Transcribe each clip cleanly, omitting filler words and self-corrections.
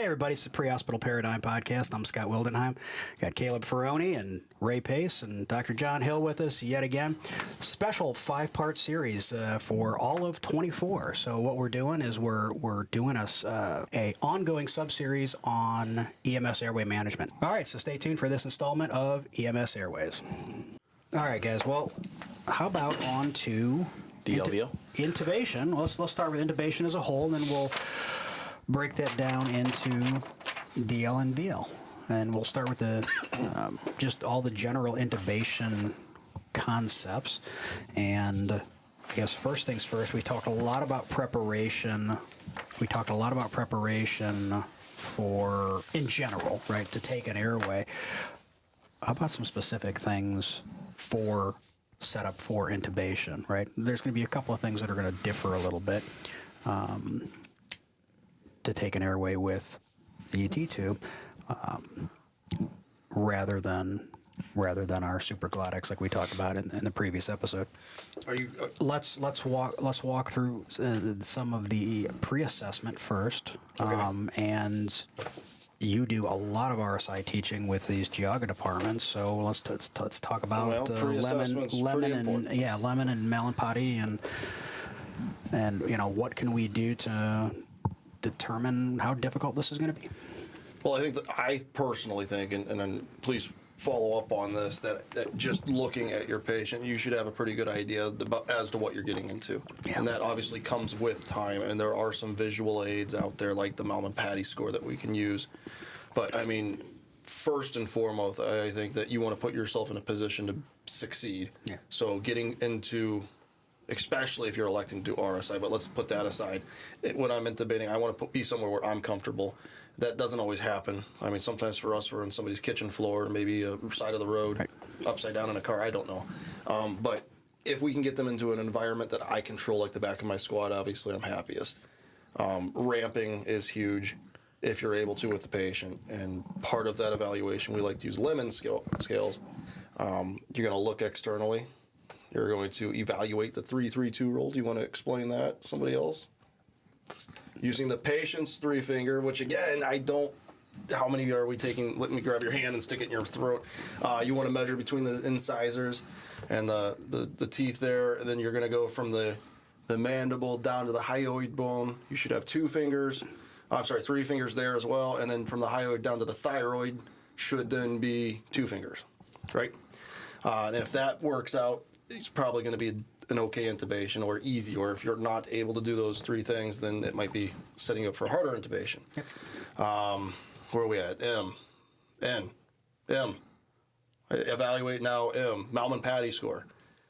Hey, everybody, it's the Prehospital Paradigm Podcast. I'm Scott Wildenheim. Got Caleb Ferroni and Ray Pace and Dr. John Hill with us yet again. Special 5-part series for all of 24. So what we're doing is we're doing a ongoing sub-series on EMS airway management. All right, so stay tuned for this installment of EMS Airways. All right, guys. Well, how about on to DLVO? Intubation. Let's start with intubation as a whole, and then we'll break that down into DL and VL. And we'll start with the just all the general intubation concepts. And I guess first things first, we talked a lot about preparation. We talked a lot about preparation for, in general, right, to take an airway. How about some specific things for setup for intubation, right? There's going to be a couple of things that are going to differ a little bit. To take an airway with the ET tube, rather than our supraglottics like we talked about in the previous episode. Let's walk through some of the pre-assessment first. Okay. And you do a lot of RSI teaching with these Geauga departments, so let's talk about lemon and Malin-Patti and you know, what can we do to determine how difficult this is going to be? Well, I personally think, and then please follow up on this, that just looking at your patient, you should have a pretty good idea as to what you're getting into. Yeah. And that obviously comes with time, and there are some visual aids out there like the Malin-Patti score that we can use. But, I mean, first and foremost, I think that you want to put yourself in a position to succeed. Yeah. So getting into, especially if you're electing to do RSI, but let's put that aside. When I'm intubating, I want to be somewhere where I'm comfortable. That doesn't always happen. I mean, sometimes for us, we're on somebody's kitchen floor, maybe a side of the road, right, upside down in a car, I don't know. But if we can get them into an environment that I control, like the back of my squad, obviously I'm happiest. Ramping is huge if you're able to with the patient. And part of that evaluation, we like to use lemon scales. You're going to look externally. You're going to evaluate the 3-3-2 rule. Do you want to explain that? Somebody else? Using the patient's 3-finger, which again, how many are we taking? Let me grab your hand and stick it in your throat. You want to measure between the incisors and the teeth there, and then you're going to go from the mandible down to the hyoid bone. You should have 3 fingers there as well, and then from the hyoid down to the thyroid should then be 2 fingers, right? And if that works out, it's probably going to be an okay intubation or easy, or if you're not able to do those 3 things, then it might be setting you up for a harder intubation. Yep. Where are we at? M. Evaluate now M. Malin-Patti score.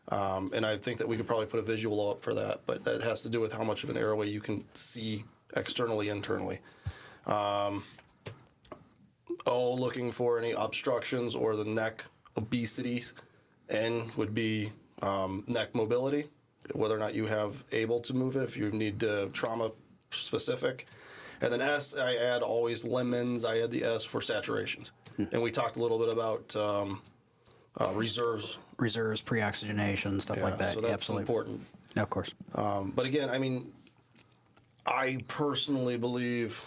And I think that we could probably put a visual up for that, but that has to do with how much of an airway you can see externally, internally. Looking for any obstructions or the neck obesities. N would be neck mobility, whether or not you have able to move it, if you need trauma specific. And then S, I add always lemons, I add the S for saturations. And we talked a little bit about reserves. Reserves, pre-oxygenation, stuff like that. So that's absolutely important. Of course. But again, I mean, I personally believe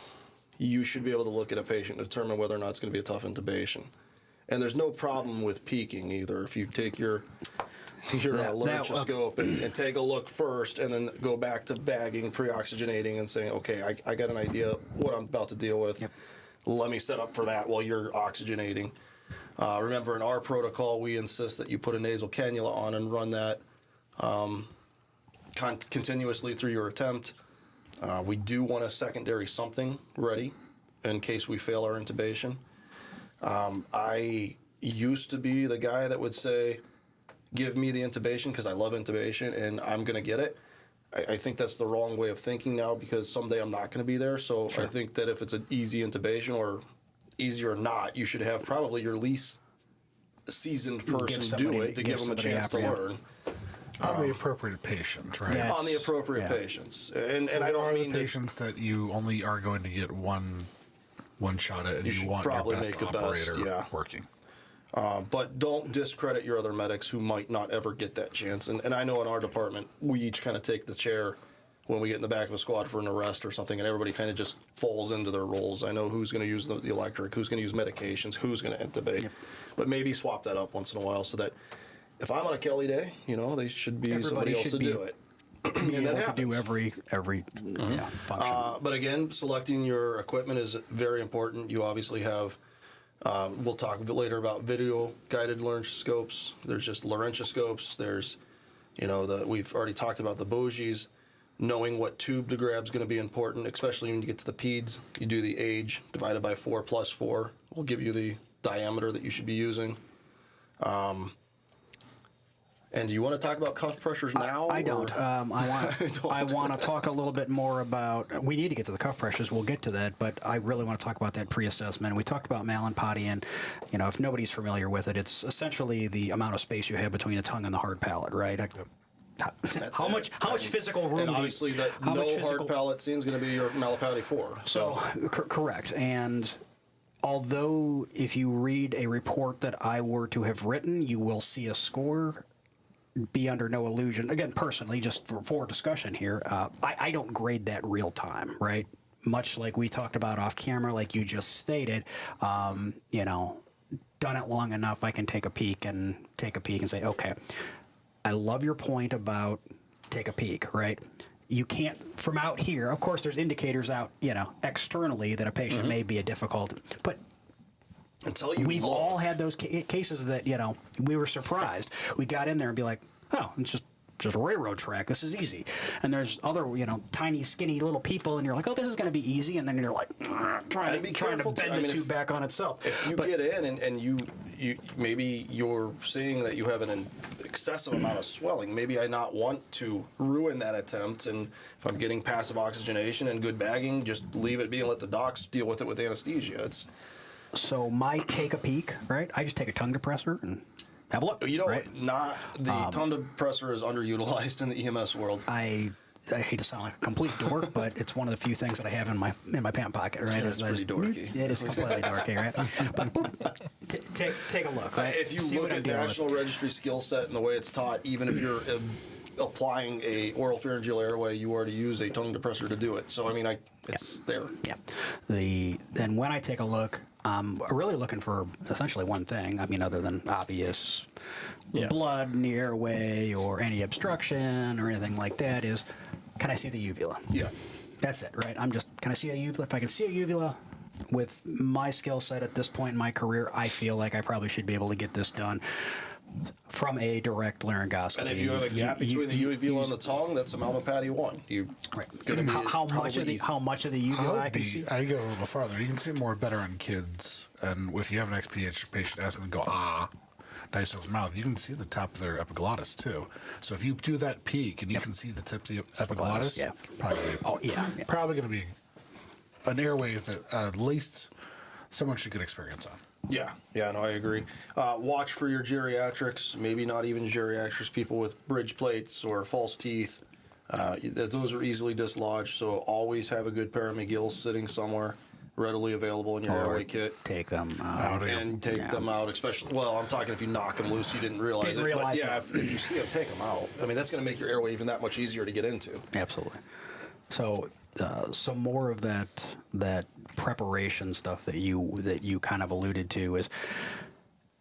you should be able to look at a patient and determine whether or not it's going to be a tough intubation. And there's no problem with peaking either. If you take your laryngoscope and take a look first and then go back to bagging, pre-oxygenating, and saying, okay, I got an idea what I'm about to deal with. Yep. Let me set up for that while you're oxygenating. Remember, in our protocol, we insist that you put a nasal cannula on and run that continuously through your attempt. We do want a secondary something ready in case we fail our intubation. I used to be the guy that would say, give me the intubation because I love intubation and I'm going to get it. I think that's the wrong way of thinking now because someday I'm not going to be there. So sure. I think that if it's an easy intubation or easy or not, you should have probably your least seasoned person do it to give them a chance to learn. On the appropriate patient, right? On the appropriate patients. And I don't mean patients that you only are going to get one shot at, and you want your best operator working. But don't discredit your other medics who might not ever get that chance. And I know in our department, we each kind of take the chair when we get in the back of a squad for an arrest or something, and everybody kind of just falls into their roles. I know who's going to use the electric, who's going to use medications, who's going to intubate. Yep. But maybe swap that up once in a while so that if I'm on a Kelly day, they should be somebody else to do it. And that happens. To do every function. But again, selecting your equipment is very important. You obviously have, we'll talk a bit later about video-guided laryngoscopes. There's just laryngoscopes. There's, we've already talked about the bogies. Knowing what tube to grab is going to be important, especially when you get to the peds. You do the age divided by 4 plus 4 will give you the diameter that you should be using. And do you want to talk about cuff pressures now? I don't. I want to talk a little bit more about. We need to get to the cuff pressures. We'll get to that, but I really want to talk about that pre-assessment. We talked about Malin-Potty, and if nobody's familiar with it, it's essentially the amount of space you have between the tongue and the hard palate, right? How much physical room? And obviously, hard palate scene is going to be your Malin-Potty 4. So correct. And although if you read a report that I were to have written, you will see a score. Be under no illusion. Again, personally, just for discussion here, I don't grade that real time, right? Much like we talked about off camera, like you just stated, done it long enough, I can take a peek and say, okay. I love your point about take a peek, right? You can't, from out here, of course, there's indicators out, externally that a patient may be a difficult, but until we've all had those cases that, we were surprised. We got in there and be like, oh, it's just a railroad track. This is easy. And there's other, tiny, skinny little people, and you're like, oh, this is going to be easy. And then you're like, trying to bend the tube back on itself. If you get in and you maybe you're seeing that you have an excessive amount of swelling, maybe I not want to ruin that attempt. And if I'm getting passive oxygenation and good bagging, just leave it be and let the docs deal with it with anesthesia. So my take a peek, right? I just take a tongue depressor and have a look. Right? Not the tongue depressor is underutilized in the EMS world. I hate to sound like a complete dork, but it's one of the few things that I have in my pant pocket, right? Yeah, it's pretty dorky. It is completely dorky, right? But take a look, right? If you look at National Registry skill set and the way it's taught, even if you're applying a oral pharyngeal airway, you already use a tongue depressor to do it. So it's there. Yeah. Then when I take a look, I'm really looking for essentially one thing. Other than obvious blood in the airway or any obstruction or anything like that, is can I see the uvula? Yeah. That's it, right? Can I see a uvula? If I can see a uvula, with my skill set at this point in my career, I feel like I probably should be able to get this done from a direct laryngoscopy. And if you have a gap between the uvula and the tongue, that's a Malin-Potty 1. You're going to be how much of the uvula I can see? I go a little farther. You can see more better on kids, and if you have an XPH patient, ask them to go nice open mouth. You can see the top of their epiglottis too. So if you do that peek and you can see the tip of the epiglottis, probably going to be an airway that at least someone should get experience on. Yeah, no, I agree. Watch for your geriatrics, maybe not even geriatrics, people with bridge plates or false teeth. Those are easily dislodged, so always have a good pair of McGills sitting somewhere readily available in your airway kit. Take them out. And take them out, especially, well, I'm talking if you knock them loose, you didn't realize it. But yeah, if you see them, take them out. That's going to make your airway even that much easier to get into. Absolutely. So more of that preparation stuff that you kind of alluded to is,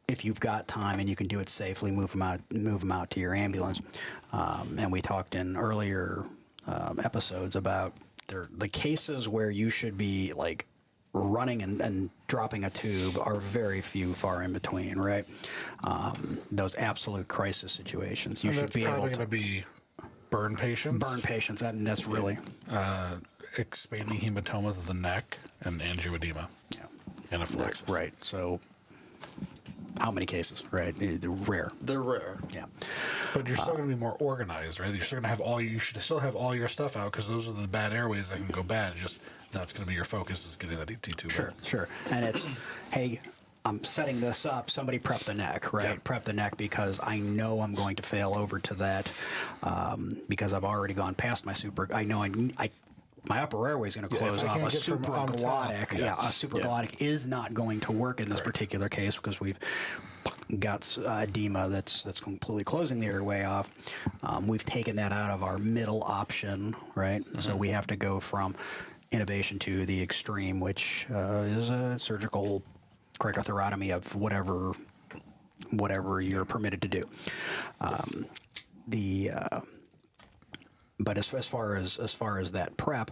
if you've got time and you can do it safely, move them out to your ambulance. And we talked in earlier episodes about the cases where you should be like running and dropping a tube are very few, far in between, right? Those absolute crisis situations, you should be able to be burn patients. That's really expanding hematomas of the neck and angioedema. Yeah. Anaphylaxis. Right. So how many cases, right? They're rare. Yeah. But you're still going to be more organized, right? You're still going to have you should still have all your stuff out, because those are the bad airways that can go bad. Just that's going to be your focus, is getting that ET tube. Sure. And it's, hey, I'm setting this up. Somebody prep the neck, right? Yeah. Prep the neck, because I know I'm going to fail over to that, because I've already gone past my super. I know my upper airway is going to close off. A supraglottic, a supraglottic is not going to work in this particular case, because we've got edema that's completely closing the airway off. We've taken that out of our middle option, right? So we have to go from intubation to the extreme, which is a surgical cricothyrotomy of whatever you're permitted to do. But as far as that prep,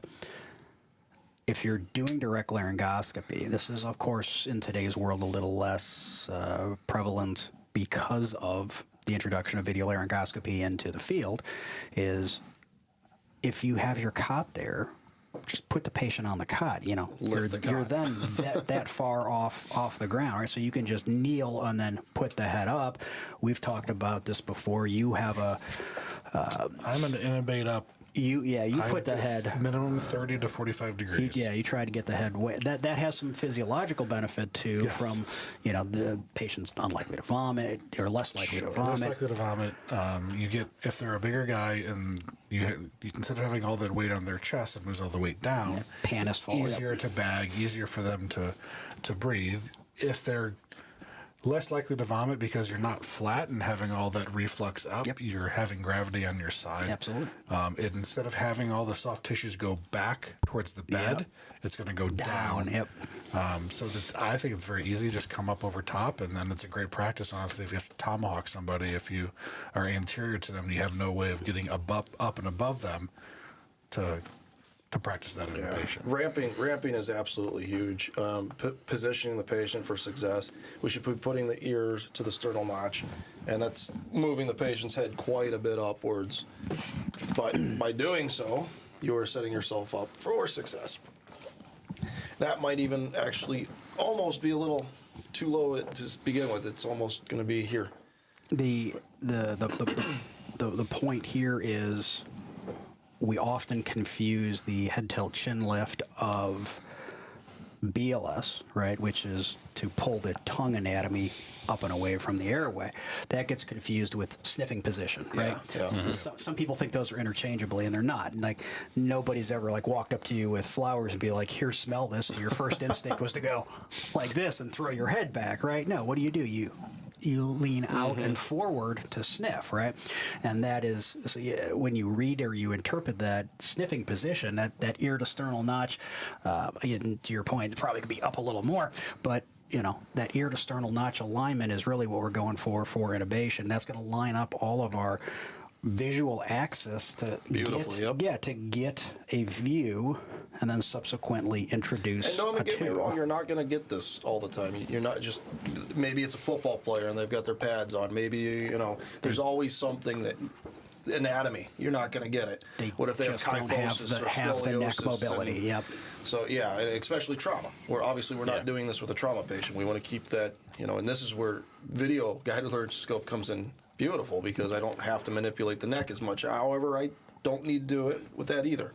if you're doing direct laryngoscopy, this is, of course, in today's world a little less prevalent because of the introduction of video laryngoscopy into the field, is if you have your cot there, just put the patient on the cot. You know, you're then that far off the ground, right? So you can just kneel and then put the head up. We've talked about this before. You have a I'm going to intubate up. You put the head minimum 30 to 45 degrees. You try to get the head way. That has some physiological benefit too. Yes. From the patient's unlikely to vomit or less likely to vomit. Less likely to vomit. You get, if they're a bigger guy and you consider having all that weight on their chest and moves all the weight down, Pan is full. easier to bag, easier for them to breathe. If they're less likely to vomit because you're not flat and having all that reflux up, you're having gravity on your side. Absolutely. Instead of having all the soft tissues go back towards the bed, it's going to go down. Yep. So I think it's very easy. Just come up over top, and then it's a great practice, honestly, if you have to tomahawk somebody, if you are anterior to them and you have no way of getting up and above them to practice that intubation. Ramping is absolutely huge. Positioning the patient for success. We should be putting the ears to the sternal notch, and that's moving the patient's head quite a bit upwards. But by doing so, you are setting yourself up for success. That might even actually almost be a little too low to begin with. It's almost going to be here. The point here is, we often confuse the head tilt chin lift of BLS, right, which is to pull the tongue anatomy up and away from the airway. That gets confused with sniffing position, right? Yeah. Mm-hmm. Some people think those are interchangeably, and they're not. Like, nobody's ever walked up to you with flowers and be like, "Here, smell this," and your first instinct was to go like this and throw your head back, right? No, what do? You lean out and forward to sniff, right? And that is, when you read or you interpret that sniffing position, that ear to sternal notch, and to your point, it probably could be up a little more, but that ear to sternal notch alignment is really what we're going for intubation. That's going to line up all of our visual axis to get a view, and then subsequently introduce. And don't get me wrong, you're not going to get this all the time. You're not just, maybe it's a football player and they've got their pads on. Maybe there's always something that anatomy, you're not going to get it. What if they have kyphosis or scoliosis? The neck mobility. So and especially trauma. We're not doing this with a trauma patient. We want to keep that, and this is where video guided laryngoscope comes in beautiful, because I don't have to manipulate the neck as much. However, I don't need to do it with that either.